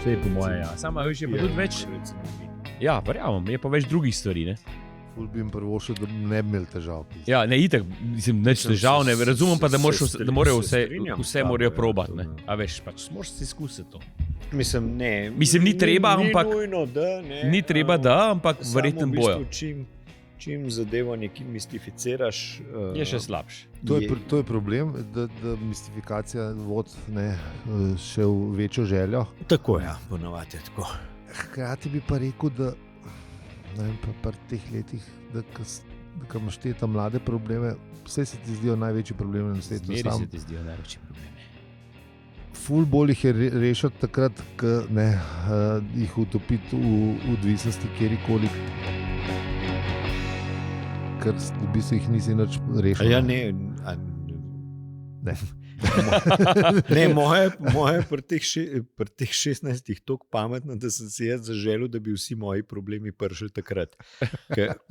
Sej po moje, ja. Sama veš, je pa tudi več. Ja, verjamem, je pa več drugih stvari, ne. Ful bi jim prvo še, da ne bi imeli težav. Ja, ne, itak, mislim, nič težav, ne, razumem pa, da morajo vse morajo probati, ne. A veš, pač moraš si izkusiti to. Mislim, ni treba, ampak nujno, da, ne, ni treba, da, ampak verjetno bojo. Čim zadevo nekaj mistificiraš, je še slabše. To je problem, da mistifikacija vod še v večjo željo. Tako, ja, ponavadi je tako. Hkrati bi pa rekel, da pa teh letih, da ko imaš te mlade probleme, vse se ti zdijo največji problemi na svetu. Zmeri se ti zdijo največji problemi. Ful bolj jih je rešiti takrat, ko jih utopiti v odvisnosti kjerikoli. Ker v bistvu jih nisi nič rešil. Ja, ne. Ne, moje pri teh 16 toliko pametno, da sem si jaz zaželil, da bi vsi moji problemi prišli takrat.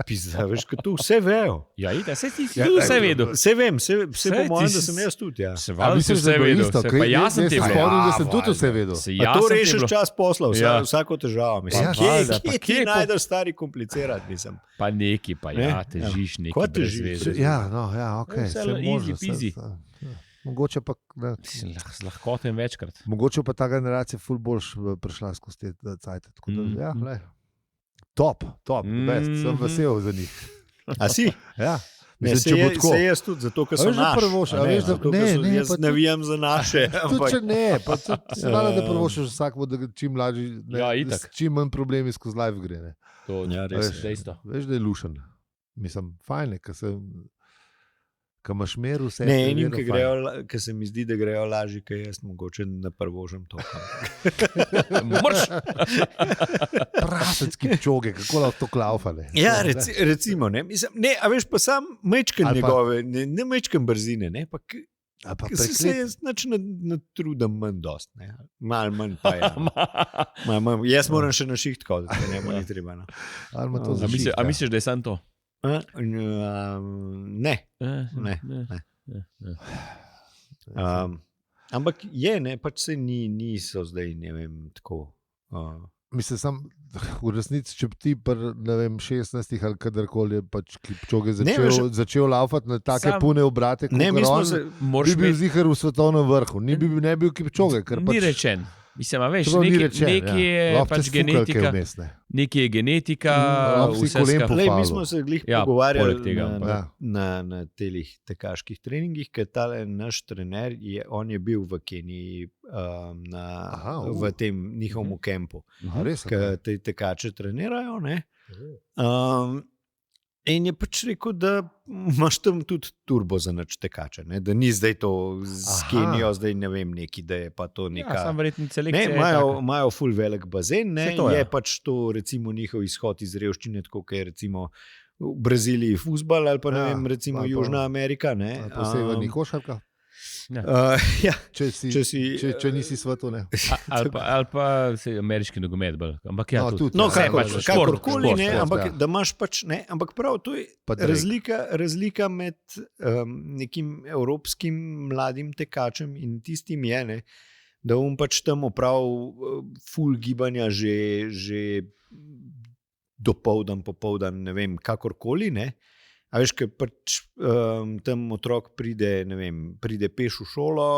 Veš, ko to vse vejo. Ja, se ti tudi vse vedel. Vse vem, vse po mojem, da sem jaz tudi. Ja. Misliš, da je bilo isto? Pa jaz sem te vedel. Da sem tudi vse vedel. A to rešiš čas posla, vsako težavo. Kje ti najdeš stari komplicirati, nisem. Pa neki, pa ja, težiš neki brez veze. Ja, ok. Easy peasy. Mogoče pa z lahkotem večkrat. Mogoče pa ta generacija ful boljš prišla skozi te cajte. Tako da, ja, lej. Top, best, sem vesel za njih. A si? Ja. Se jaz tudi, zato ker so naš. Jaz navijam za naše. Tudi če ne, pa seveda, da prvošaš vsak, da čim mlađi, čim manj problemi skozi live gre. Ne. To je res dejstvo. Veš, da je lušen. Mislim, fajn je, ko imaš mer vse. Ne, enim, ki se mi zdi, da grejo lažje, kaj jaz mogoče ne prvožem to. Mrš! Prasecki pčoge, kako lahko to klaufale. Ja, recimo, ne. Mislim, ne, a veš, pa sam mečken njegove, ne mečken brzine, ne, pa se jaz natrudam manj dost, ne. Mal manj pa je. Jaz moram še na šiht koditi, ne bo ni treba. A misliš, da je sam to? Ne. Ampak je, ne, pač se niso zdaj, ne vem, tako. Mislim, sam v resnici, če bi ti ne vem, 16 ali kadarkoli pač Kipčoge začel laufati na take pune obrate, bi bil zihar v svetovnem vrhu, ne bil Kipčoge. Ni rečen. Mislim, veš, nekaj je pač genetika, nekaj je genetika, vse skupaj. Mi smo se glih pogovarjali na telih tekaških treningih, ker tale naš trener, on je bil v Keniji v tem njihovem kempu, ker te tekače trenirajo, ne. In je pač rekel, da imaš tam tudi turbo za nič tekače, ne? Da ni zdaj to z Kenijo, zdaj ne vem neki, da je pa to neka... Ja, sam verjetno selekcija. Imajo ful velik bazen, ne? Je pač to recimo njihov izhod iz revščine, tako kot je recimo v Braziliji fuzbal ali pa ne vem, recimo Južna Amerika, ne? Ali pa severni košarka. Ja. Če nisi svetu, ne. Ali pa ameriški nogomet, ampak ja, tudi. No, kakorkoli, ne, ampak da imaš pač, ne, ampak prav, to je razlika med nekim evropskim mladim tekačem in tistim je, ne, da pač tam opravil ful gibanja že dopoldan, popoldan, ne vem, kakorkoli, ne. A veš, ker pač tam otrok pride, ne vem, pride peš v šolo,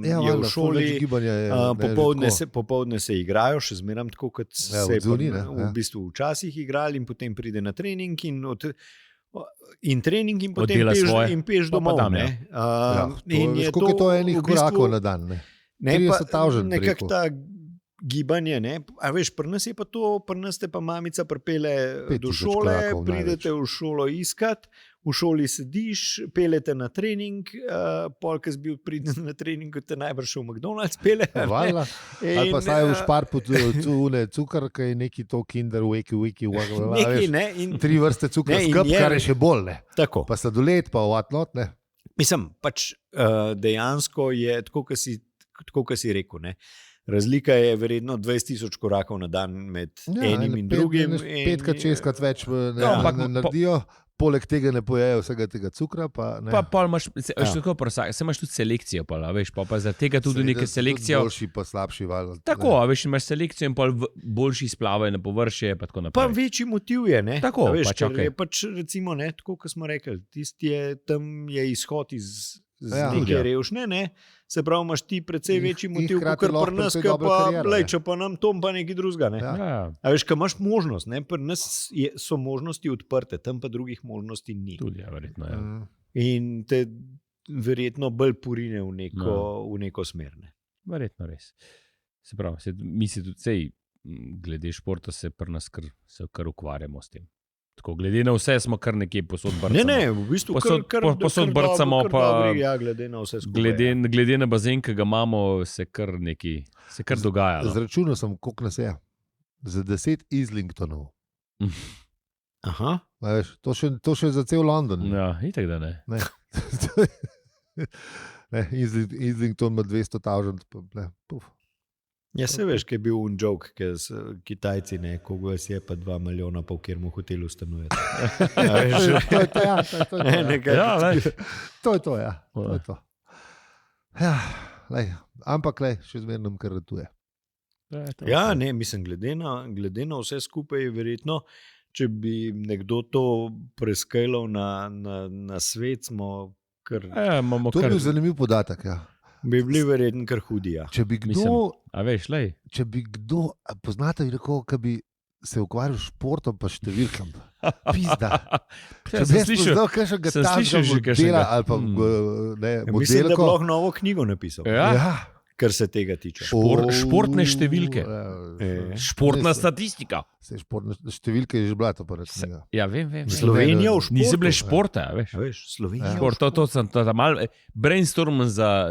je v šoli, popoldne se igrajo, še zmeram tako, kot se v bistvu včasih igrali in potem pride na trening in trening in potem peš domov. Koliko je to enih korakov na dan? 30,000 nekak ta gibanje, ne, a veš, pri nas je pa to, pri nas te pa mamica pripelje do šole, pridete v šolo iskat, v šoli sediš, peljete na trening, pol, ki si bil pridem na trening, te najbrž v McDonald's pelje. Ali pa saj v šparpu cukar, ki je neki to Kinder, wiki, neki, ne. 3 vrste cukar skup, kar je še bolj, ne. Tako. Pa sladoled, pa whatnot, ne. Mislim, pač dejansko je, tako, kot si rekel, ne. Razlika je verjetno 20,000 korakov na dan med enim in drugim. 5-6 več naredijo, poleg tega ne pojejo vsega tega cukra. Pa imaš, imaš tudi selekcijo, veš, pa za tega tudi neke selekcijo. Boljši pa slabši val. Tako, veš, imaš selekcijo in boljši splavajo na površje, pa tako naprej. Pa večji motiv je, ne? Tako, veš, pač okej. Je pač recimo, ne, tako kot smo rekli, tam je izhod iz neke revšne, ne? Se pravi, imaš ti precej večji motiv, kot pri nas, če pa nam to pa nekaj drugega. Ne? A veš, kaj imaš možnost, ne? Pri nas so možnosti odprte, tam pa drugih možnosti ni. Tudi, verjetno, ja. In te verjetno bolj porine v neko smer. Ne? Verjetno res. Se pravi, mi se tudi glede športa se pri nas kar ukvarjamo s tem. Tako, glede na vse smo kar nekje posod brcamo. Ne, v bistvu posod brcamo, pa glede na vse skupaj. Glede na bazen, ki ga imamo, se kar dogaja. Zračunal sem, koliko nas je. Za 10 Islingtonov. Aha. Veš, to še za cel London. Ja, itak da ne. Islington ima 200,000. Ja, se veš, kaj je bil un joke, ker Kitajci, koga si je pa 2 milijona, pa v kjermu hotelu stanujete. To je to, ja. Ampak, še zmerno kar ratuje. Ja, ne, mislim, glede na vse skupaj je verjetno, če bi nekdo to preskajal na svet, smo kar... To je bil zanimiv podatek, ja. Bi bili verjetno kar hudi, ja. Če bi kdo... A veš, lej. Če bi kdo... Poznate vi nekoga, ki bi se ukvarjal s športom pa številkam? Pizda. Če bi spoznal kakšnega tažnega modela ali pa modelko... Mislim, da bi lahko novo knjigo napisal. Ja. Kar se tega tiče. Športne številke. Športna statistika. Športne številke je že bila to prva knjiga. Ja, vem. Slovenija v športu. Niso bile športa, veš. Slovenija v športu. To sem malo brainstorm za...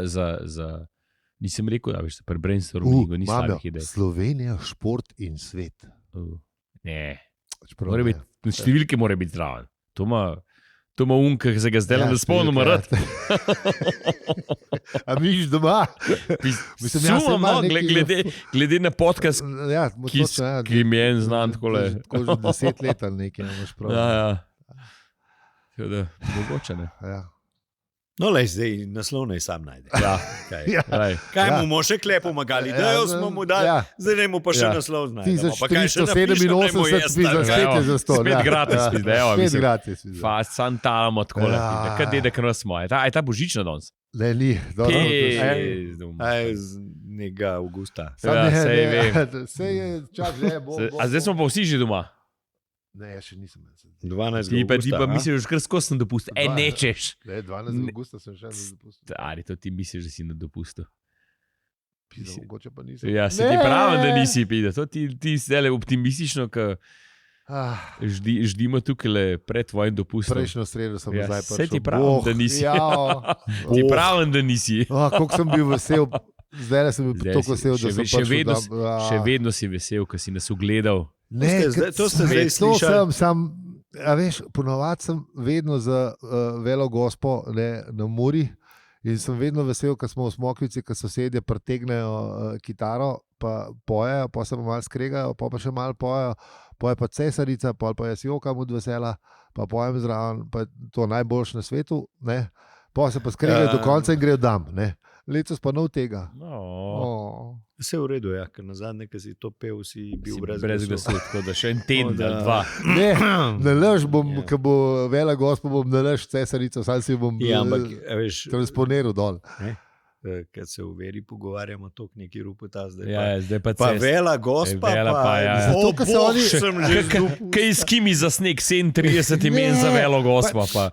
Nisem rekel, da veš, pri brainstormingu ni slabih idej. Slovenija, šport in svet. Ne. Številke mora biti zraven. To ima ki se ga zdaj ne spomnimo rad. A misliš doma? Glede na podcast, ki mi je en znan takole. Tako že 10 let ali nekaj imaš prav. Ja. Mogoče ne. Ja. No, lej, zdaj naslov naj sam najde. Ja. Kaj mu še klep pomagali? Da smo mu dali, zdaj ne mu pa še naslov znajde. Ti za 487 bi za spet je za 100. Spet gratis, spet gratis. Sam talamo takole. Kaj dedek nas moje? Je ta božična danes? Ne, ni. Nekega avgusta. Sej vem. Sej je čas, že bo. A zdaj smo pa vsi že doma? Ne, jaz še nisem. 12. augusta. Ti pa misliš, kar skozi na dopustu. Nečeš. Ne, 12. augusta sem še na dopustu. Ali to ti misliš, da si na dopustu? Pisa, mogoče pa nisem. Ja, se ti pravim, da nisi pide. To ti zdaj optimistično, ker ždimo tukaj pred tvojim dopustom. Prejšnjo sredo sem nazaj prišel. Se ti pravim, da nisi. Ti pravim, da nisi. Koliko sem bil vesel. Zdaj sem bil toliko vesel, da sem prišel. Še vedno si vesel, ker si nas ugledal. Ne, to ste zdaj slišali. A veš, ponovadi sem vedno za velo gospo na Muri in sem vedno vesel, ko smo v Smokvici, ko sosedje pretegnejo kitaro, pa pojejo, pa se malo skregajo, pa še malo pojejo, poje pa cesarica, pa jaz jokam od vesela, pa pojem zraven, pa to najboljše na svetu, ne. Pa se pa skregajo do konca in grejo dam, ne. Letos pa nov tega. Vse v redu, ja, ker na zadnje, ki si to pel, si bil brez glasu. Tako da še en teden ali dva. Ne, nalaž bom, ko bo vela gospa, bom nalaž cesarico, sam si bom transponiral dol. Kad se v veri pogovarjamo, tok neki rupota zdaj. Ja, zdaj pa vela gospa, zato, ker se oni... Kaj s kimi za sneg 37 imen za velo gospa, pa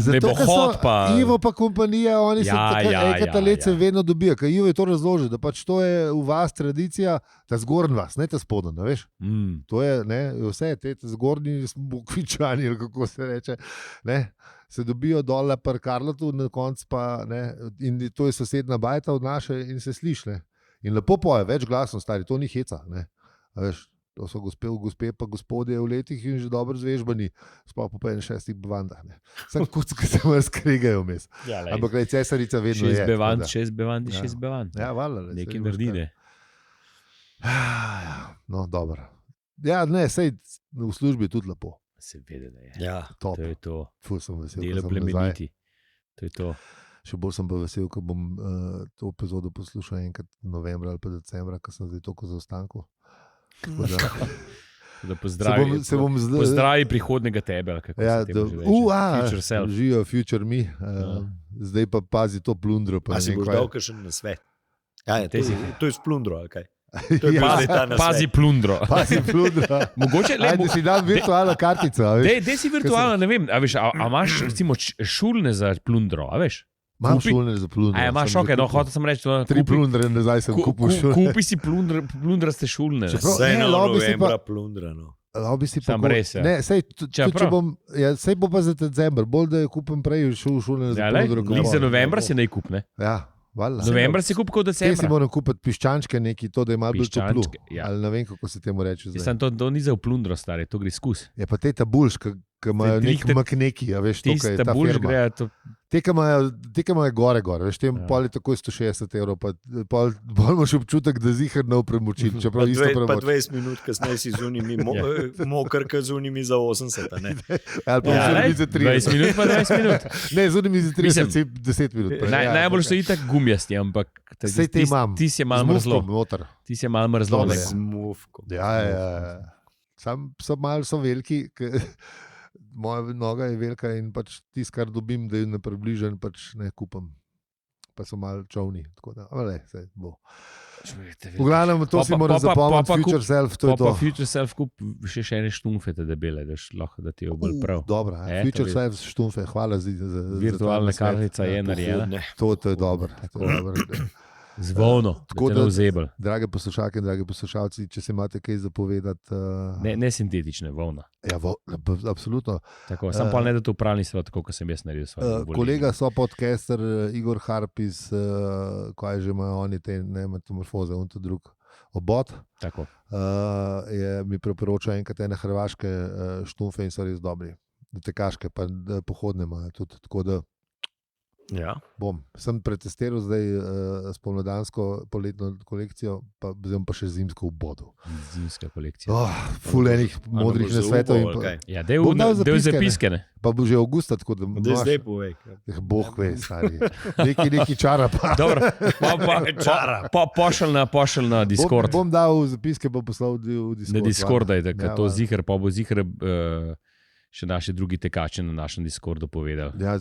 ne bo hod, pa... Ivo pa kompanija, oni se enkrat let se vedno dobijo, ker Ivo je to razložil, da pač to je v vas tradicija, ta zgornj vas, ne ta spodnja, ne veš? To je, ne, vse, te zgornji smo kvičani, ali kako se reče, ne? Se dobijo dole pri Karlotu, na koncu pa, ne, in to je sosedna bajta od naše in se sliš, ne. In lepo poje, več glasno stari, to ni heca, ne. A veš, to so gospe pa gospodje v letih in že dobro zvežbani, sploh po 65 bevandah, ne. Sam kucka se malo skregajo vmes. Ampak cesarica vedno je. 6 bevand. Ja, valjda. Nekaj naredi, ne. No, dobro. Ja, ne, sej v službi je tudi lepo. Seveda, da je. Ja, top. To je to. Ful sem vesel, Delo plemeniti. To je to. Še bolj sem pa vesel, ko bom to epizodo poslušal enkrat novembra ali pa decembra, ko sem zdaj toliko zaostanku. Da pozdravi prihodnega tebe. Future self. Živijo future me. Zdaj pa pazi to plundro. Pa si boš dal kakšen na svet. Ja, to je splundro, ali kaj? Pazi plundro. Mogoče le da si dal virtualno kartico. Dej si virtualno, ne vem. A imaš recimo šulne za plundro, a veš? Imam šulne za plundro. Imaš ok, no hotel sem reči. 3 plundre, nazaj sem kupil šulne. Kupi si plundraste šulne. Sej na novembra plundra, no. Lobi si pa... Sam res, ja. Ne, sej bo pa za december, bolj da je kupim prej šulne za plundro. Nik za novembra si ne kup, ne? Ja. Novembra si kup kot decembra. Te si moram kupiti piščančke neki, to da je malo bolj toplo. Ali ne vem, kako se temu reče zdaj. To ni za plundro, stari, to gre skus. Je pa te tabulš, ki imajo nek makneki, a veš, to, kaj je ta firma. Te, ki imajo gore, veš, tem pol je tako 160 €, pa bolj imaš občutek, da zihar nov premočil. Pa 20 minut kasneje si z unimi, mokrka z unimi za 80, ne? Ali pa z unimi za 30. 20 minut pa 20 minut. Ne, z unimi za 30, 10 minut. Najbolj so itak gumijasti, ampak sej te imam. Ti si je malo mrzlo. Ti si je malo mrzlo. Z mufkom. Ja. Sam so veliki, moja noga je velika in pač tis, kar dobim, da je ne približen, pač ne kupam. Pa so malo čovni, tako da, ale, sej bo. V glavnem, to si moram zapomniti, future self, to je to. Pa future self kup še ene štumfe te debele, da ti je bolj prav. Dobro, future self štumfe, hvala za virtualna kartica je narejena. To je dobro. Zvolno, tako da vzebel. Drage poslušalke in dragi poslušalci, če se imate kaj zapovedati. Ne sintetične, volna. Ja, absolutno. Tako, sam pa ne da to upravni svet, tako kot sem jaz naredil svoje. Kolega so podcaster Igor Harp iz, kaj že imajo oni te metamorfoze, on to drug obot. Tako. Je mi priporočal enkrat ene hrvaške štumfe in so res dobri. Tekaške, pa pohodne imajo tudi, tako da ja. Sem pretestiral zdaj spomladansko poletno kolekcijo, pa zdaj pa še zimsko v bodu. Zimska kolekcija. Ful enih modrih nasvetov. Ja, del zapiske, ne? Pa bo že avgusta, tako da imaš. Zdaj povej. Boh ve, stari. Neki čara pa. Dobro, pa pošel na Discord. Bom dal zapiske, pa poslal v Discord. Na Discord, da to zihar, pa bo zihar... še naši drugi tekači na našem Discordu povedali. Ja,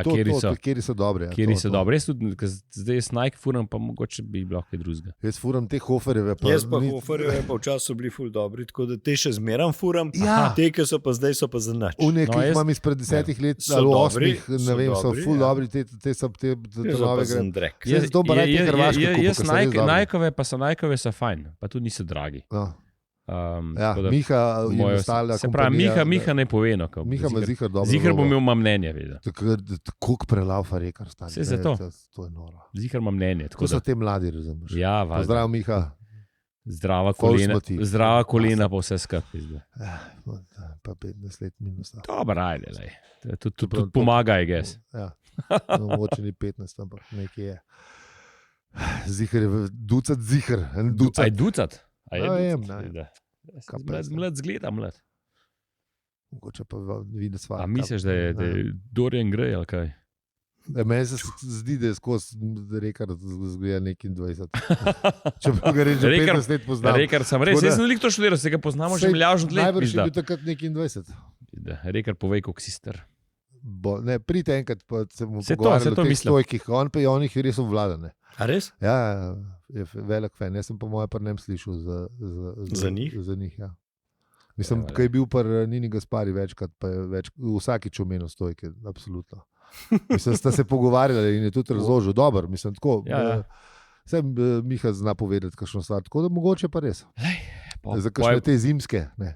kjeri so dobri. Kjeri so dobri. Zdaj je Nike furam, pa mogoče bi bilo kaj drugega. Jaz furam te hoferjeve. Jaz pa hoferjeve pa včasih so bili ful dobri, tako da te še zmeram furam, te, ki so pa zdaj, so pa za nič. Une, ki jih imam izpred 10 let, ali 8, ne vem, so ful dobri, te so te nove gre. Jaz to pa radi hrvaške kupo. Nikeove pa so Nikeove so fajn, pa tudi niso dragi. Miha in ostale. Se pravi, Miha ne pove. Miha ima zihar dobro. Zihar bo imel mnenje. Koliko prelaufa rekar stane. Vse zato. To je noro. Zihar ima mnenje. Tako so te mladi, razumeš. Ja, valjda. Pozdrav, Miha. Zdrava kolena pa vse skupaj. Pa 15 let minus. Dobro, ajde. Tudi pomagaj, gess. Ja, mogoče ni 15, ampak nekaj je. Zihar je ducat zihar. Aj ducat? Mlad zgleda, mlad. Mogoče pa vidi sva. A misliš, da je Dorian Gray ali kaj? Meni se zdi, da je skozi rekar zgoja nekaj 20. Če pa ga reče 15 let poznam. Rekar sem res, jaz sem veliko to študiral, se ga poznamo že milijardo let. Najbrž je bil takrat nekaj 20. Rekar povej, koliko si star. Ne, prite enkrat, pa se bomo pogovarjali o teh stojkih, on pa je onih res obvladane. A res? Ja, je velik fan. Jaz sem po moje par nem slišal za njih. Za njih, ja. Mislim, kaj je bil par Nini Gaspari večkrat, pa je vsakič omenil stojke, absolutno. Mislim, sta se pogovarjali in je tudi razložil. Dobar, mislim, tako. Sem Miha zna povedati kakšno stvar, tako da mogoče pa res. Za kakšne te zimske, ne.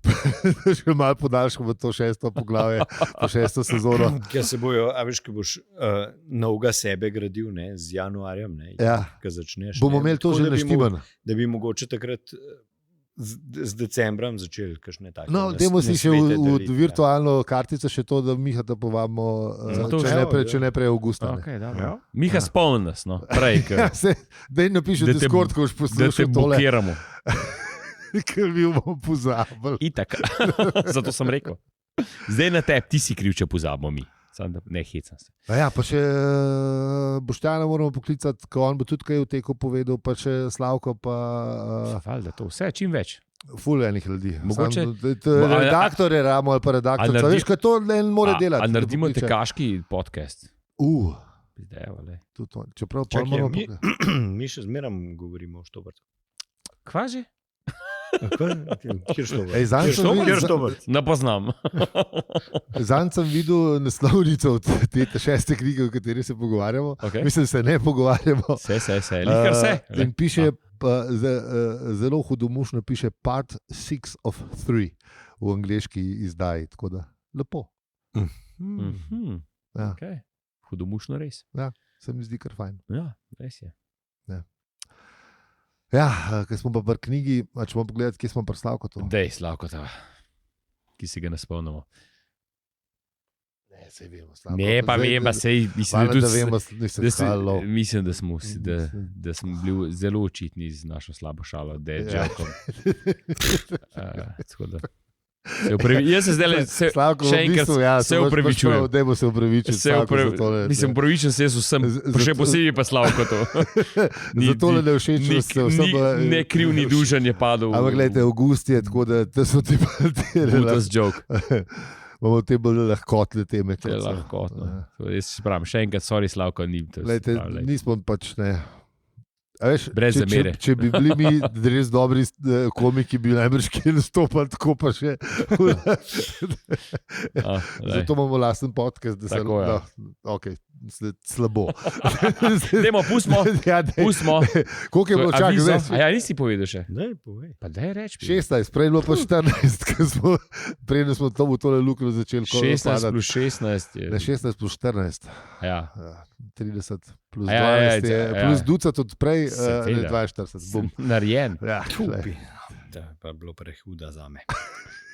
Še malo podaljšamo to 6. poglavje, po 6. sezono. Ker se bojo, a veš, ki boš novega sebe gradil, ne, z januarjem, ne, ko začneš. Bomo imeli to že naštiman. Da bi mogoče takrat z decembrom začeli kakšne take. No, dajmo si še v virtualno kartico še to, da Miha da povabimo, če ne prej avgusta. Miha spomni nas, no, prej. Daj napiši Discord, ko boš poslušal tole. Da te blokiramo. ker bi bomo pozabili. Itak. Zato sem rekel. Zdaj na tebi, ti si kriv, če pozabimo mi. Ne hecam se. Ja, pa še Boštjana moramo poklicati, ko on bo tudi kaj v teku povedal, pa še Slavko. Valjda to, vse, čim več. Ful enih ljudi. Mogoče, redaktor je ramo ali pa redaktor. Veš, kaj to ne more delati. Ali naredimo tekaški podcast? Čeprav pa moramo... Mi še zmeram govorimo o Štobrtu. Kva že? Ne poznam. Zanj sem videl naslovnico od te 6. knjige, o kateri se pogovarjamo. Mislim, se ne pogovarjamo. In piše, zelo hudomušno piše part 6 of 3 v angleški izdaji. Tako da, lepo. Hudomušno res. Ja, se mi zdi kar fajn. Ja, res je. Ja, ker smo pa pri knjigi, če bomo pogledati, kje smo pri Slavkotu. Dej, Slavkota, ki si ga ne spomnimo. Ne, sej vemo, Slavkota. Ne, pa vem, pa sej, mislim, da smo bili zelo očitni z našo slabo šalo, da je Želkom. Jaz se zdaj še enkrat se upravičujem. Dajmo se upravičiti. Mislim, upravičujem se jaz vsem, še posebej pa Slavkotu. Zato ne všečnost se vsem. Ne kriv, ni dužan je padel. Ampak gledajte, August je, tako da so ti pa te Butas joke. Imamo te bolj lahkotne teme. Lahkotno. Jaz se pravim, še enkrat, sorry Slavko, Gledajte, nismo pač ne... Veš, brez zamere. Če bi bili mi res dobri komiki, bi najbrž kje nastopali, tako pa še. Zato imamo lasten podcast, da se lahko. Slabo. Dajmo, pustimo. Koliko je bilo čakati zdaj? Ja, nisi povedal še. Daj, povej. Pa daj reč. 16, prej bilo pa 14, prej smo tole luknjo začeli. 16 plus 16 je. Ne, 16 plus 14. Ja. 30 plus 12 je. Plus ducat od prej, 42. Narejen. Ja, to pa je bilo prehuda zame.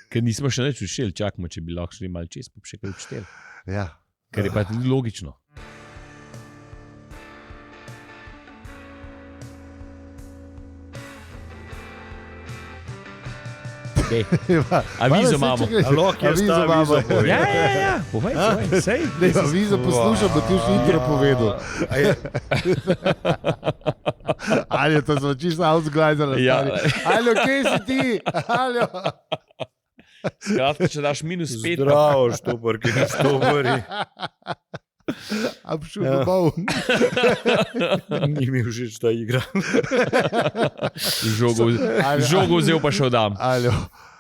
Ker nismo še nič učili, čakamo, če bi lahko šli malo čez, pa še kaj učili. Ja. Ker je pa tudi logično. Avizo imamo. Ja. Povej, sej. Avizo poslušam, da ti už intro povedal. Ali to smo čisto outglajzali. Ali kje si ti? Skratka, če daš minus 5. Zdravo, Štobrki, Štobri. Abšuno bol. Ni mi všeč ta igra. Žogo vzel pa še odam. Aljo,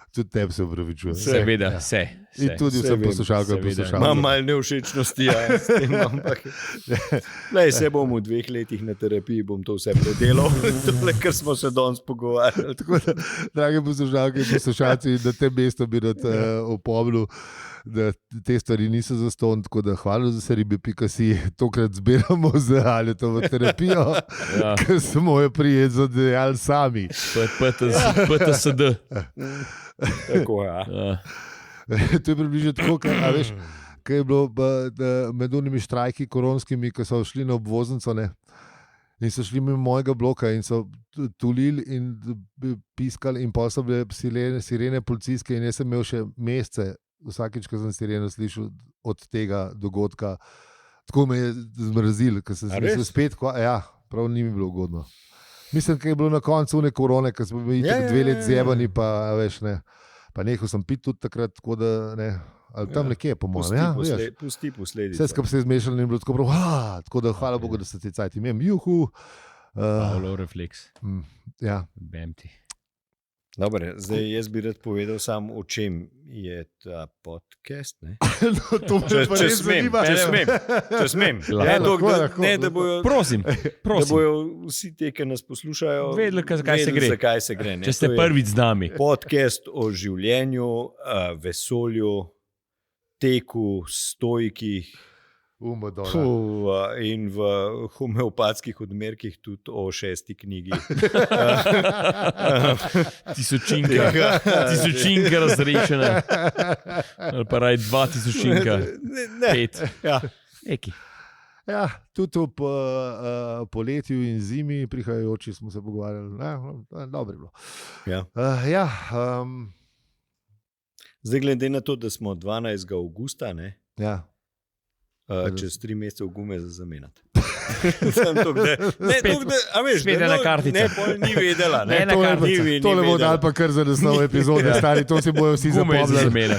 tudi tebi se upravičujem. Seveda, vse. In tudi vsem poslušalkam poslušalkam. Imam malo nevšečnosti, ja. Se bom v 2 letih na terapiji, bom to vse predelal, ker smo se danes pogovarjali. Tako da, dragi poslušalke in poslušalci, na tem mestu bi rad opomnil, da te stvari niso zastonj, tako da hvala za seribe.si, tokrat zbiramo z Aljotom v terapijo, ker smo jo prijet zadejali sami. PTSD. Tako, ja. To je približno tako, kaj je bilo med unimi štrajki koronskimi, ko so šli na obvoznico, ne? In so šli mimo mojega bloka in so tulili in piskali in pa so bile sirene policijske in jaz sem imel še mesece, vsakič, ko sem sireno slišal od tega dogodka, tako me je zmrazil, ker sem mislil spet, prav ni mi bilo ugodno. Mislim, da je bilo na koncu une korone, ker smo bili 2 let zjebani, pa veš, ne, pa nehal sem piti tudi takrat, tako da ne, ali tam nekje, po mojem. Pusti posledice. Vse skupaj se je zmešalo in bilo tako prav, tako da hvala Bogu, da se ti cajti imem. Juhu. Paulo Reflex. Ja. BMT. Dobre, zdaj jaz bi rad povedal samo, o čem je ta podcast. Če smem. Prosim. Da bojo vsi te, ki nas poslušajo, vedeli, zakaj se gre. Če ste prvič z nami. Podcast o življenju, vesolju, teku, stojkih. In v homeopatskih odmerkih tudi o 6. knjigi. Tisočinka razrešena. Ali pa raj 2000. 5. Ja. Neki. Ja, tudi ob poletju in zimi prihajajoči smo se pogovarjali. Dobro je bilo. Ja. Zdaj, glede na to, da smo 12. avgusta, ne? Ja. Čez 3 mesece v gume za zamenjati. Spet ena kartica. Ne, pol ni vedela. Tole bo dal pa kar za naslov epizode, stari, to si bojo vsi zapomnili.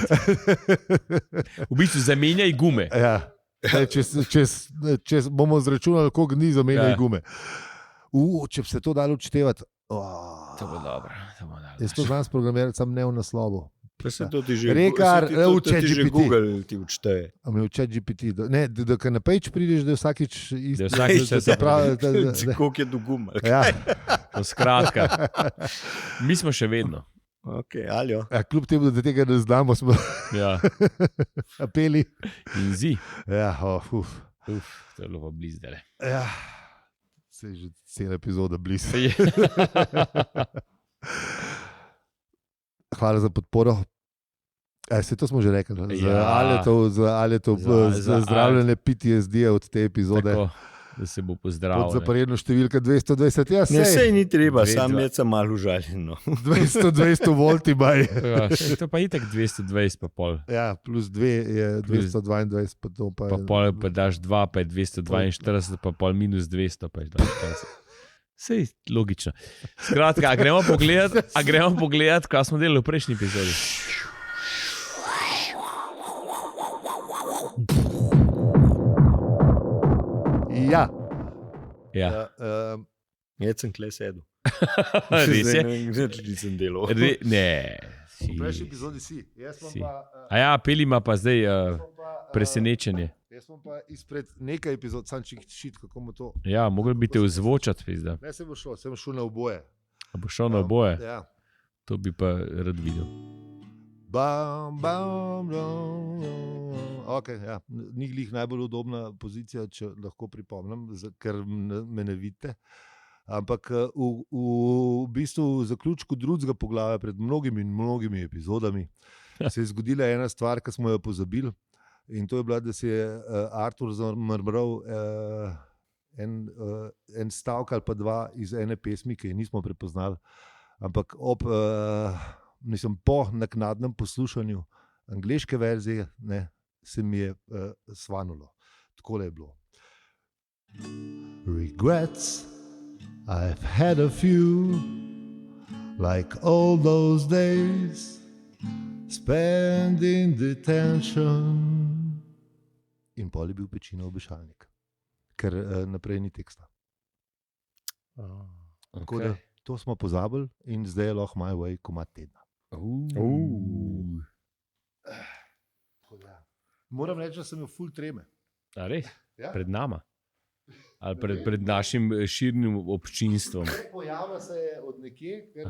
V bistvu zamenjaj gume. Ja. Če bomo zračunali, koliko dni zamenjaj gume. Če bi se to dalo odštevati. To bo dobro. Jaz to znam sprogramirati, sam ne v naslovu. Rekar, že Google ti odšteje. A mi v ChatGPT. Ne, da na page prideš, da vsakič isto. Da vsakič se pravi. Koliko je do guma. Ja. Skratka. Mi smo še vedno. Okay, aljo. Ja, kljub temu, da tega ne znamo, smo apeli. In zi. Ja, to je bilo blizdele. Ja, se je že cela epizoda bliz. Hvala za podporo. Se to smo že rekli. Za Aletov zdravljene PTSD od te epizode. Tako, da se bo pozdravil. Pod zaporedno številka 220. Ja, sej ni treba, sam je sem malo užaljen. 200 volti baj. Ja, to pa itak 220 pa pol. Ja, plus 2 je 222. Pa pol pa daš 2, pa je 242, pa pol minus 200, pa je 240. Sej, logično. Skratka, a gremo pogledat, kaj smo delali v prejšnji epizodi. Ja. Jaz sem kle sedel. Res je? Nisem delal. Ne. V prejšnji epizodi si. Peli ima pa zdaj presenečenje. Jaz sem pa izpred nekaj epizod, sam šit, kako mu to... Ja, mogli bi te vzvočati, pizda. Ne, sem šel na oboje. A bo šel na oboje? Ja. To bi pa rad videl. Ok, ja. Ni glih najbolj udobna pozicija, če lahko pripomnim, ker me ne vidite. Ampak v bistvu v zaključku drugega poglavja pred mnogimi epizodami se je zgodila ena stvar, ki smo jo pozabili. In to je bila, da si je Artur zamrmral en stavek ali pa dva iz ene pesmi, ki je nismo prepoznali. Ampak po naknadnem poslušanju angleške verzije se mi je svanulo. Takole je bilo. Regrets, I've had a few, like all those days spent in detention. In pol je bil Pečino obešalnik, ker naprej ni teksta. Tako da to smo pozabili in zdaj je lahko My Way komad tedna. Moram reči, da sem imel ful treme. A res? Ja? Pred nama? Ali pred našim širnim občinstvom? Pojavlja se je od nekje, ker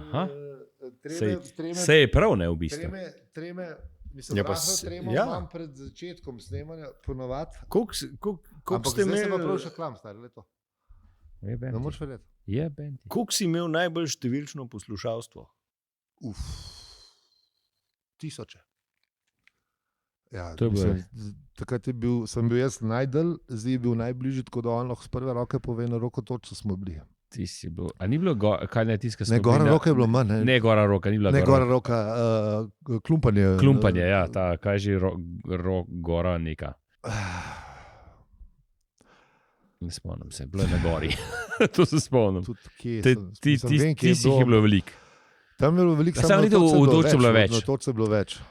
treme... Se je prav, ne, v bistvu. Treme, mislim, tremo imam pred začetkom snemanja, ponovadi. Koliko ste imeli... Ampak zdaj se pa prav še klam, stari leto. Ne moraš verjeti. Koliko si imel najbolj številčno poslušalstvo? Tisoče. Ja, takrat sem bil jaz najdalj, zdaj je bil najbližji, tako da on lahko z prve roke pove, na roko točno smo bili. Ti si bil, a ni bilo kaj ne tiska skupina? Ne, Gora Roka je bilo manj. Ne, Gora Roka, ni bila Gora. Ne, Gora Roka, Klumpanje. Klumpanje, ja, ta, kaj že Gora neka. Ne spomnim se, bilo je na gori. To se spomnim. Ti si jih je bilo veliko. Tam je bilo veliko, samo v Doču bilo več. Na Toču je bilo več.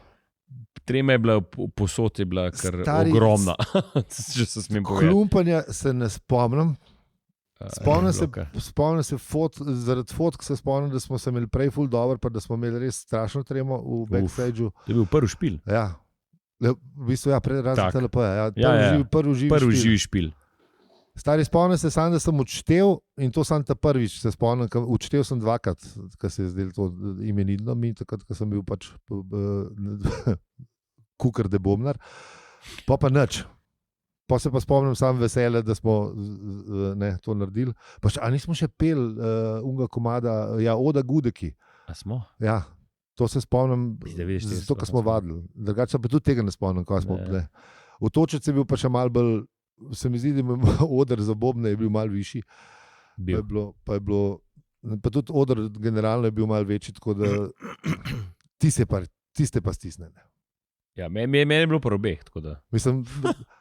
Trema je bila, posod je bila kar ogromna. Če se smem povedati. Klumpanja se ne spomnim. Spomnim se zaradi fotk se spomnim, da smo se imeli prej ful dobro, pa da smo imeli res strašno tremo v backstageu. To je bil prvi špil. Ja. V bistvu, ja, pred razen TLP-ja. Prvi živi špil. Stari, spomnim se sam, da sem odštel in to sem ta prvič se spomnim, odštel sem dvakrat, ker se je zdelo to imenitno mi, takrat, ko sem bil pač kukar de Bobnar. Pa nič. Pa se pa spomnim sam veselje, da smo to naredili. A nismo še pel unga komada, ja, Oda Gudeki. A smo? Ja, to se spomnim, zato, ko smo vadili. Drugače pa tudi tega ne spomnim, kaj smo bili. V Točec je bil pa še malo bolj se mi zdi, da je oder za bobne je bil malo višji. Pa tudi oder generalno je bil malo večji, tako da tiste pa stisnene. Ja, meni je bilo po obeh. Mislim,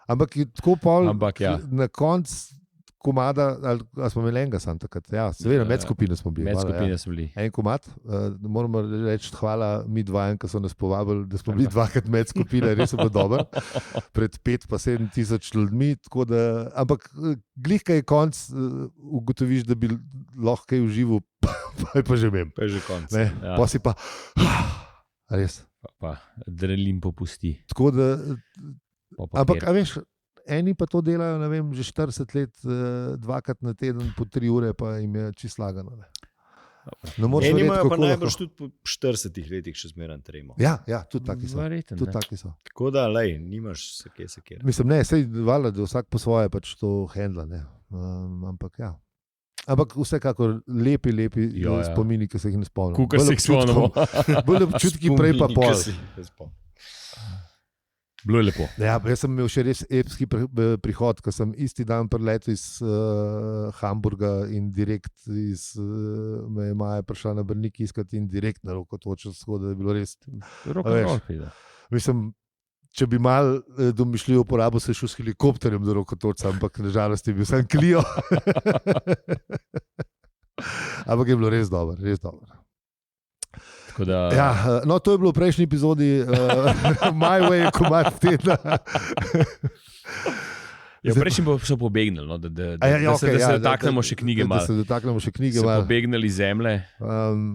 ampak je tako pol, ja. Na koncu komada, ali smo imeli enega sam takrat. Ja, seveda, med skupine smo bili. Smo bili. En komad, moramo reči hvala mi dvajem, ki so nas povabili, da smo bili dvakrat med skupine, res je bilo dobro. Pred 5 pa 7 tisoč ljudmi, tako da, ampak glih, kaj je konc, ugotoviš, da bi lahko kaj užival, pa je pa že vem. Pa je že konc. Ja. Pa si pa, res. Pa adrenalin popusti. Tako da, ampak, a veš, eni pa to delajo, ne vem, že 40 let, 2krat na teden, po 3 ure, pa jim je čisto lagano. Eni imajo pa najbrž tudi po 40 letih še zmeraj tremo. Ja, tudi taki so. Tako da, lej, nimaš sekere. Mislim, ne, sej valjda, da vsak po svoje pač to handla, ne. Ampak ja. Ampak vsekakor lepi spomini, ki se jih ne spomnim. Kukaj se jih spomnimo. Bolj občutki prej pa pol. Bilo je lepo. Ja, jaz sem imel še res epski prihod, ko sem isti dan priletel iz Hamburga in direkt me je Maja prišla na Brnik iskati in direkt na Rokotoča, da je bilo res. Mislim, če bi malo domišljivo uporabil, se šel s helikopterjem do Rokotoča, ampak nažalost je bil sam Clio. Ampak je bilo res dobro, res dobro. Da... Ja, no, to je bilo v prejšnji epizodi My Way, komad tedna. Ja, prejšnji so pobegnili, no, da se dotaknemo še knjige malo. Da se dotaknemo še knjige malo. So pobegnili zemlje.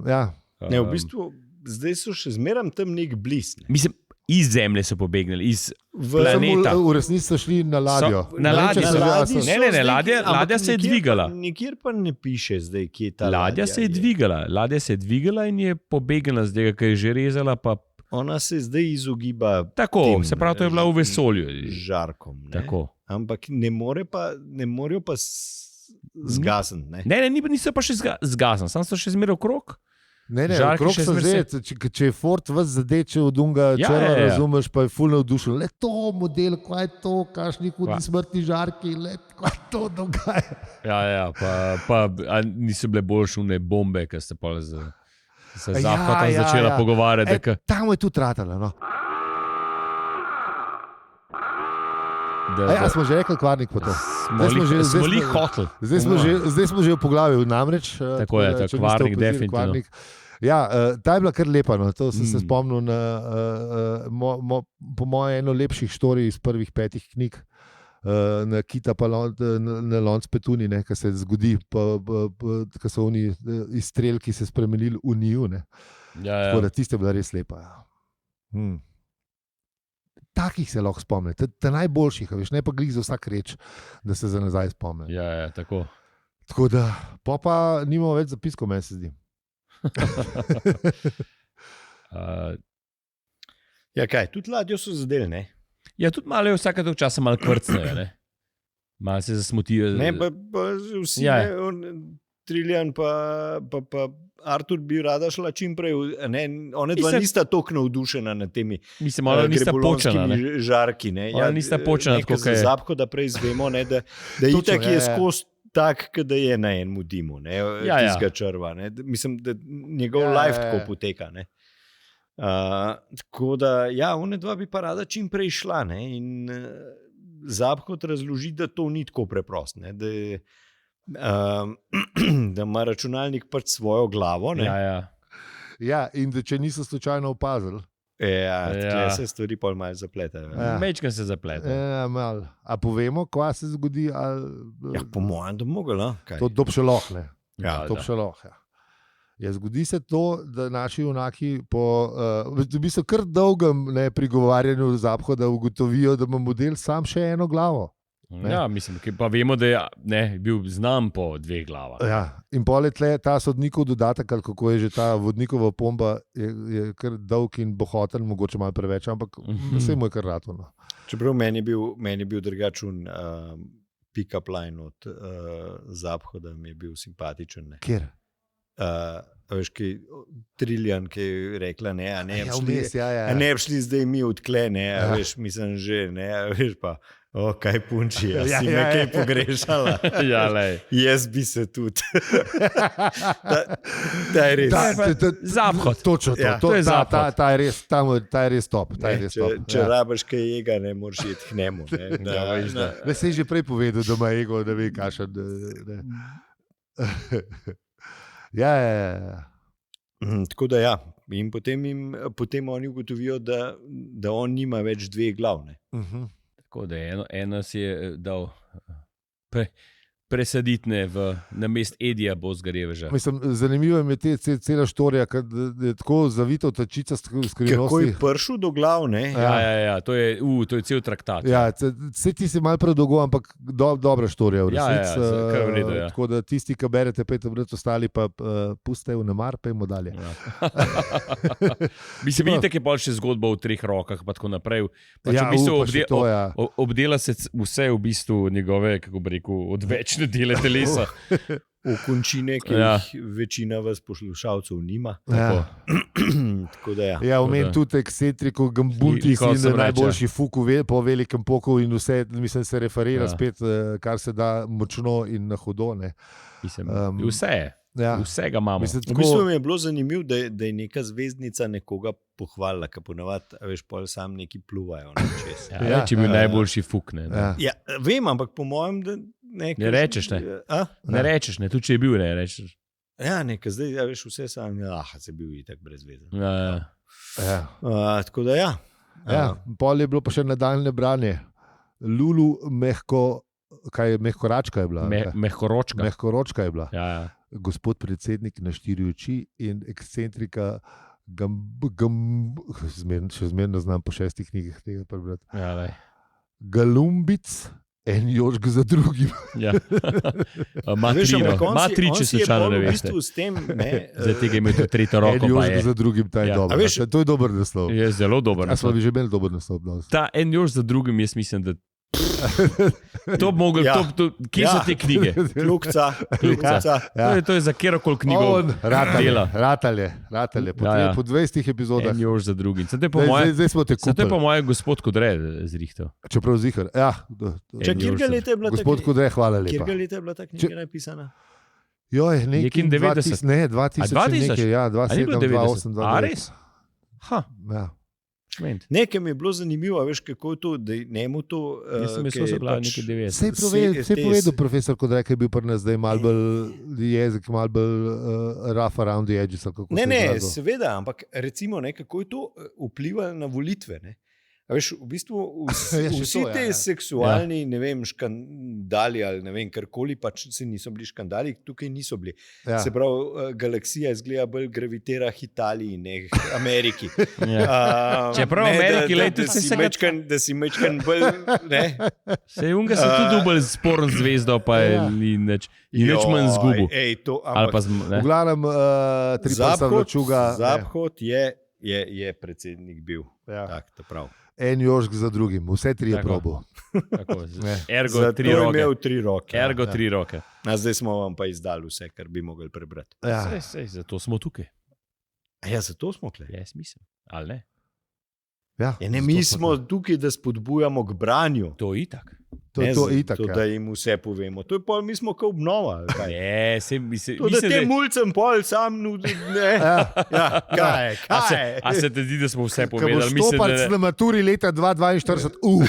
Ja. Ne, v bistvu, zdaj so še zmeraj tam nek bliz. Ne? Mislim, iz zemlje so pobegnili, iz planeta. V resnici so šli na ladjo. Na ladji. Ne, ladja se je dvigala. Nikjer pa ne piše zdaj, kje je ta ladja. Ladja se je dvigala in je pobegnila zdaj, ker je že rezala. Pa... Ona se zdaj izogiba. Tako, se pravi, to je bila v vesolju. Žarkom. Ne? Tako. Ampak ne morejo pa zgasniti. Ne, niso pa še zgasniti, samo so še zmeraj okrog. Ne, okrog so zdaj, če je Ford vas zadeče od unga črva, razumeš, pa je ful navdušen. Le to model, kaj je to, kakšni hudi smrtni žarki, le kaj to dogaja. Ja, pa niso bile boljše une bombe, ki ste pa se Zahodom začela pogovarjati. Tam je tudi ratala, no. Smo že rekli kvarnik po to. Smo li hoteli. Zdaj smo že v poglavju, namreč. Tako je, ta kvarnik definitivno. Ja, ta je bila kar lepa, no. To sem se spomnil na po moje eno lepših štorij iz prvih 5 knjig na Kita pa na Lonc Petuni, ki se zgodi, ko so oni izstrelki se spremenili v njiju. Ja. Tako da tiste je bila res lepa. Takih se lahko spomne, te najboljših, veš, ne pa glih za vsak reč, da se za nazaj spomne. Ja, tako. Tako da, pa nimamo več zapiskov, meni se zdi. Ja, kaj, tudi ladjo so zadeli, ne? Ja, tudi malo je vsake tog časa malo kvrcnejo, ne? Malo se zasmotijo. Ne, pa vsi, Triljan pa Artur bi rada šla čim prej. One dva nista toliko navdušena nad temi grebulonskimi žarki. Ona nista počena, tako kaj je. Zapko, da prej izvemo, da itak je skozi tak, da je na enem dimu, tistega črva. Mislim, da njegov life tako poteka. Tako da, one dva bi pa rada čim prej šla. In Zapko razloži, da to ni tako preprosto. Da ima računalnik pač svojo glavo. Ja, in da če niso slučajno opazili. Tukaj se stvari pol malo zapletajo. Mečkaj se zapletajo. A povemo, kva se zgodi? Po mojem, da mogla. To dobšeloh, ne? Dobšeloh, ja. Zgodi se to, da naši junaki bi se kar dolgem prigovarjanju Zahoda ugotovijo, da ima model sam še eno glavo. Ja, mislim, pa vemo, da je bil znan po 2 glavah. Ja, in pol je tle ta sodnikov dodatek, ali kako je že ta vodnikova pomba, je kar dolg in bohoten, mogoče malo preveč, ampak vse mu je kar rato. No. Čeprav meni je bil drugačen pick-up line od Zahoda, mi je bil simpatičen. Kjer? veš, Trillian, ki je rekla, ne bi šli zdaj mi odkle, veš, mislim že, veš pa. Kaj punči, si me kaj pogrešala? Jaz bi se tudi. Ta je res. Zapad. Točno to. Ta je res top. Če rabaš kaj jega, ne moreš iti k njemu. Ne si že prej povedal, da ima ego, da ve kaša. Ja. Tako da ja. In potem oni ugotovijo, da on nima več dveh glav. Tako da eno si je dal presaditi na mest Edija Bozgareveža. Zanimivo je cela štorija, ker je tako zavita tačica skrivnosti. Kako je prišel do glav, ne? Ja, to je cel traktat. Ja, vse ti si malo predolgo, ampak dobra štorija v resnici. Kar v redu, ja. Tako da tisti, ki berete, pejte brati, ostali pa pustite v nemar, pejmo dalje. Ja. Mislim, vidite, je pa še zgodba v 3 rokah, pa tako naprej. Obdela se vse v bistvu njegove, kako bi rekel, odvečne dele telesa. V končine, ki jih večina vas poslušalcev nima. Tako da ja. Ja, omen tudi ekscentriko, Gambuntis in najboljši fuk po velikem poku in vse, mislim, se referira spet, kar se da močno in na hudo. Vse je. Ja. Vsega imamo. V bistvu mi je bilo zanimivo, da je neka zvezdnica nekoga pohvalila, ker ponavadi, veš, pol sam neki pluvajo. Če bi bil najboljši fuk. Ja, vem, ampak po mojem, da ne rečeš, ne. Ne rečeš, ne. Tudi če je bil, ne rečeš. Ja, nekaj, zdaj, ja, veš, vse sam, se bil i tak brezvezen. Tako da ja. Pol je bilo pa še nadaljne branje. Lulu mehkoračka je bila. Mehkoročka je bila. Ja. Gospod predsednik na 4 oči in ekscentrika še zmerno znam po 6 knjigah tega prebrati. Ja, Galumbic, en Jožg za drugim. Ja. Matriče slučajno ne veste. Zdaj tega imate 3. roko. En Jožg za drugim, ta je dober. To je dober naslov. Je zelo dober naslov. Smo bi že imeli dober naslov. Ta en Jožg za drugim, jaz mislim, da to bi mogel, kje so te knjige? Kljukca. To je za kjerokoli knjigo dela. Ratalje. Po 20 epizodah. En Jož za drugim. Zdaj smo te kupili. To je po moje gospod Kodre zrihtel. Čeprav zihar. Ja. Kjerga leta je bila ta knjiga? Gospod Kodre, hvala lepa. Kjerga leta je bila ta knjiga napisana? Joj, nekaj 90. Ne, 2000 nekaj, ja, 27, 28. A res? Ja. Nekaj mi je bilo zanimivo, veš, kako je to, da njemu to... Jaz sem mislil, da so bila nekaj 90. Vse je povedal profesor Kodrek, je bil pri nas, da je malo bolj jezik, malo bolj rough around the edges. Ne, seveda, ampak recimo, kako je to vplivalo na volitve, ne? A veš, v bistvu vsi te seksualni, ne vem, škandali ali ne vem, karkoli, pač se niso bili škandali, tukaj niso bili. Se pravi, galaksija izgleda bolj gravitira Italiji, ne Ameriki. Čeprav Ameriki, da si mečkan bolj, ne? Se je unga se tudi bolj sporn zvezdo, pa je nič manj zgubil. V glavnem, Zaphod je predsednik bil. Tak, to prav. En Jožg za drugim, vse 3 je probo. Ergo 3 roke. Imel 3 roke. Ergo 3 roke. Zdaj smo vam pa izdali vse, kar bi mogli prebrati. Zato smo tukaj. Ja, zato smo tukaj. Jaz mislim, ali ne? Mi smo tukaj, da spodbujamo k branju. To je itak. To je itak, da jim vse povemo. To je pa, mi smo kao obnova. Ne, da tem mulcem pol sam nudi. Kaj? A se te zdi, da smo vse povedali? Ko boš toparc na maturi leta 2042.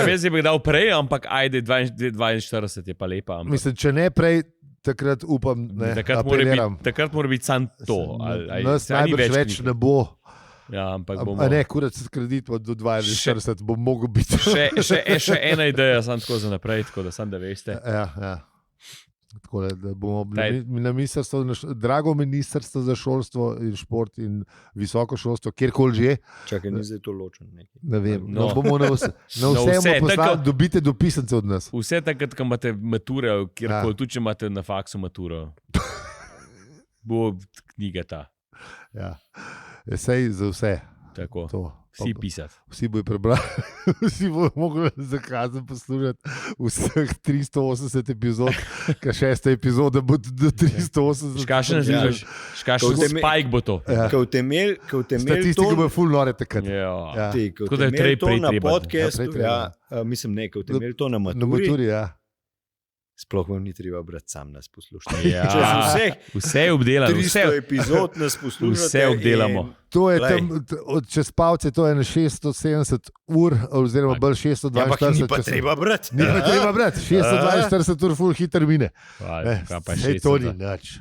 Jaz bi dal prej, ampak ajde, 42 je pa lepa. Mislim, če ne prej, takrat upam, ne. Takrat mora biti sam to. Nas najbrž več ne bo. Ja, ampak bomo... Ne, kurat se kredit do 42 bo mogel biti. Še ena ideja, sam tako za naprej, tako da sam da veste. Ja. Tako da bomo na ministrstvo, drago ministrstvo za šolstvo in šport in visoko šolstvo, kjerkoli že. Čakaj, ni zdaj to ločen nekaj. Ne vem, bomo na vse poslali, dobite dopisance od nas. Vse takrat, ko imate mature, kjerkoli, tudi če imate na faksu maturo, bo knjiga ta. Ja. Sej za vse. Tako. Vsi pisati. Vsi bojo prebrali, vsi bojo mogli zakazati poslušati vseh 380 epizod, kaj 6. epizoda bo do 380. Škašen spajk bo to. Statistike bojo full nore takrat. Tako da je treba na podcastu. Mislim, ne, ko temelj to na maturi. Na maturi, ja. Sploh vam ni treba brati, sam nas poslušati. Ja, vse je obdelano. 300 epizod nas poslušate. Vse obdelamo. To je tam, čez palce, to je na 670 ur, oziroma bolj 642. Ampak ni pa treba brati. Ni pa treba brati. 642 ur full hiter mine. Sej to ni nič.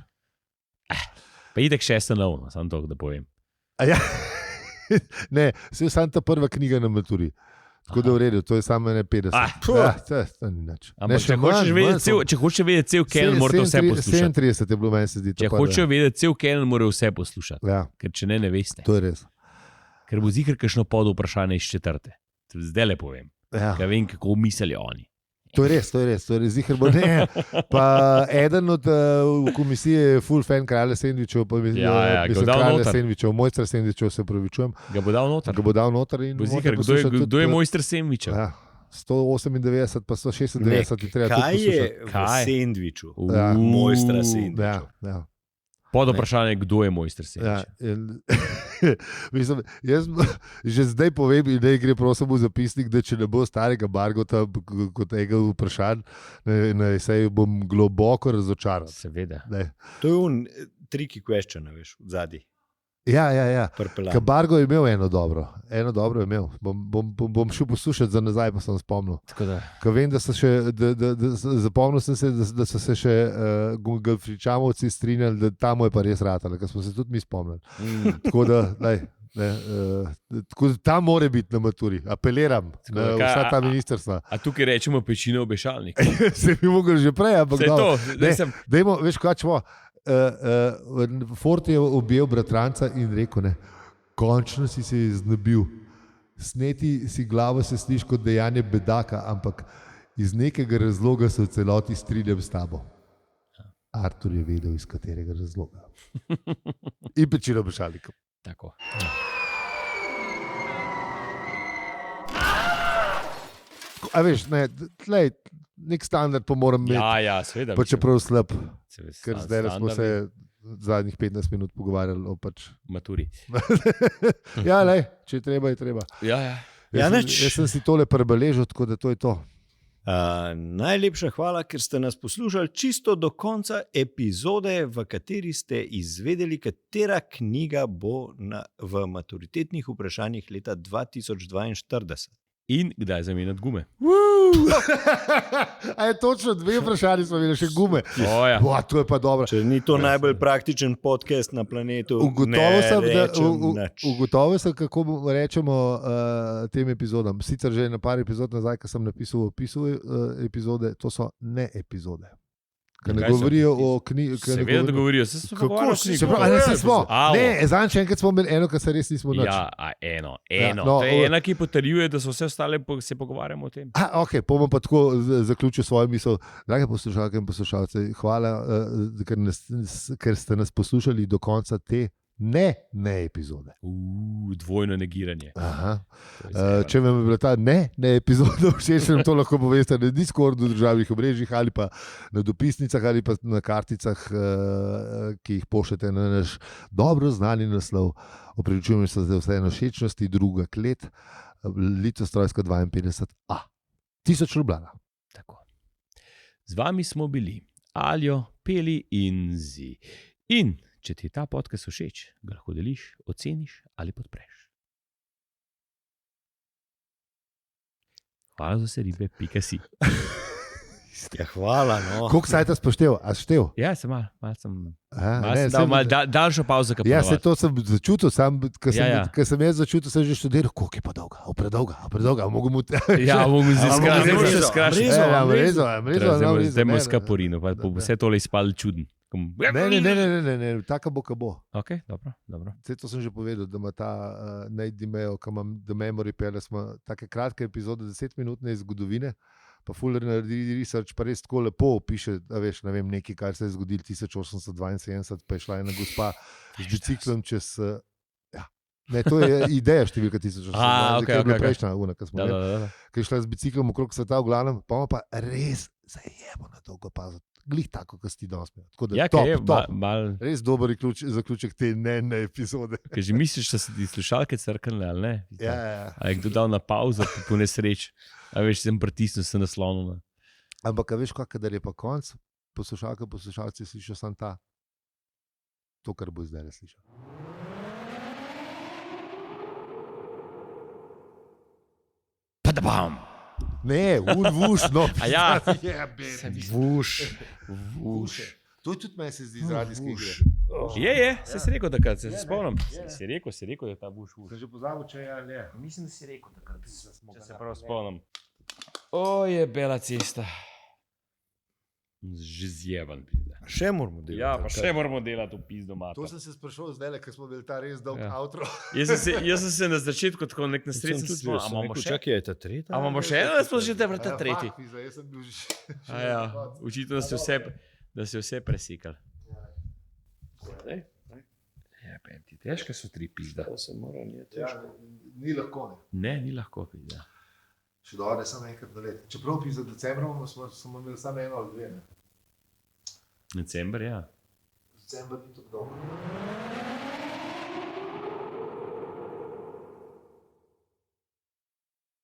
Pa idek 6 novno, samo to, da povem. Ja. Ne, se je samo ta prva knjiga na maturi. Tako da je v redu, to je samo 50. To ni nič. Ampak če hočeš vedeti cel Kellen, mora vse poslušati. 37 je bilo, meni se zdi. Če hočeš vedeti cel Kellen, mora vse poslušati. Ja. Ker če ne veste. To je res. Ker bo zikr kakšno pod vprašanje iz 4. Zdaj le povem. Ja. Ker vem, kako mislijo oni. To je res. Zikr bo ne. Pa eden od komisije je full fan kralja sendvičev, pa mislim, kralja sendvičev, mojster sendvičev, se pravičujem. Ga bo dal noter. Kdo je mojster sendvičev? Ja. 198 pa 196. Kaj je v sendviču? Mojstra sendvičev. Ja. Pod vprašanje, kdo je mojster sendvičev? Mislim, jaz že zdaj povem, da gre prosim v zapisnik, da če ne bo starega Margota kot tega vprašanj, na eseju bom globoko razočaran. Seveda. To je tricky question, veš, v zadnji. Ja. Bargo je imel eno dobro je imel. Bom šel poslušati za nazaj, pa sem spomnil. Vem, da zapomnil sem se, da so se še Golfričamovci strinjali, da tam je pa res ratalo, ker smo se tudi mi spomnili. Tako da tam mora biti na maturi. Apeliram na vsa ta ministrstva. A tukaj rečemo pečino obešalnik? Se bi mogli že prej, ampak dajmo, veš, kaj čemo. Ford je objel bratranca in rekel, končno si se iznebil. Sneti si glavo se sliš kot dejanje bedaka, ampak iz nekega razloga se v celoti strinjam s tabo. Artur je vedel, iz katerega razloga. In pečino obešalnikom. Tako. A veš, nek standard pa moram imeti. Ja, seveda. Pa čeprav slab, ker zdaj smo se zadnjih 15 minut pogovarjali o maturi. Ja, če treba, je treba. Ja. Jaz sem si tole prebeležil, tako da to je to. Najlepša hvala, ker ste nas poslušali čisto do konca epizode, v kateri ste izvedeli, katera knjiga bo v maturitetnih vprašanjih leta 2042. In kdaj zamenjati gume? A je točno 2 vprašanje smo imeli, še gume. Ja. To je pa dobro. Če ni to najbolj praktičen podcast na planetu, ugotovil sem, kako rečemo tem epizodam. Sicer že na par epizod nazaj, ko sem napisal v opisu epizode, to so ne epizode. Ker ne govorijo o knjigi. Seveda, da govorijo. Kako si se pravi? Zanj še enkrat smo imeli eno, kar se res nismo nič. Ja, eno. To je ena, ki potrjuje, da so vse ostale, se pogovarjamo o tem. Ok, bom pa tako zaključil svojo misel. Drage poslušalke in poslušalce, hvala, ker ste nas poslušali do konca te ne epizode. Dvojno negiranje. Če vam je bila ta ne epizoda všeč, nam to lahko poveste na Discordu, državnih omrežjih ali pa na dopisnicah ali pa na karticah, ki jih pošljete na naš dobro znani naslov. Opravičujem se za vse všečnosti, druga klet, Litostrojska 52A. 1000 Ljubljana. Tako. Z vami smo bili Aljo, Peli in Zi. In če ti je ta podcast všeč, ga lahko deliš, oceniš ali podpreš. Hvala za vse ribe, .si. Ja, hvala. Koliko sajta spoštev? A štev? Ja, sem malo daljšo pauzo. Ja, se to sem začutil, ker sem jaz začutil, sem že študiral, koliko je pa dolga, predolga. Mogoče se skrajšati. Zdaj bomo skaporino, pa bo vse tole izpali čuden. Ne, tako bo, kako bo. Ok, dobro. To sem že povedal, da ima ta Nate, ki imam The Memory Palace, ima take kratke epizode, 10-minutne iz zgodovine, pa Fuller naredi research, pa res tako lepo opiše, veš, ne vem, nekaj, kar se je zgodilo 1872, pa je šla ena gospa z biciklom čez... Ne, to je ideja številka 1000. Okay. Prejšnja ura, ki smo ki je šla z biciklom okrog sveta, v glavnem, pa res zajebo na dolgo paziti. Glih tako, kot si danes. Top. Res dober zaključek te ne epizode. Ker že misliš, da si ti slušalke crknile, ali ne? Ja. A je kdo dal na pauzo, po nesreč. A veš, sem pritisnil se naslonu. Ampak, veš, kadar je pa konc, poslušalci slišijo samo to, kar bo zdaj slišal. Pa da bam! Ne, vuš, no. A ja, vuš. To je tudi meni se zdi iz radijske igre. Je, si rekel takrat, se spomnim. Si rekel, da je ta vuš. Sem že pozabil, če je ali ne. Mislim, da si rekel takrat, če se prav spomnim. Je bela cesta. Že zjeban. Še moramo delati. Ja, pa še moramo delati v pizdo mato. To sem se sprašal zdaj, ker smo bili ta res dolg outro. Jaz sem se na začetku tako nek nasrečen spomnil. A imamo še? Čakaj, je ta tretji? A imamo še eno, da smo že ta tretji? Jaz sem bil že... Očitno, da si vse presekal. Težke so 3 pizda. Ni lahko. Ne, ni lahko pizda. Še dobro, da sem enkrat na let. Čeprav pizda decembra smo imeli samo 1 ali 2. December, ja. December ni tako dolgo.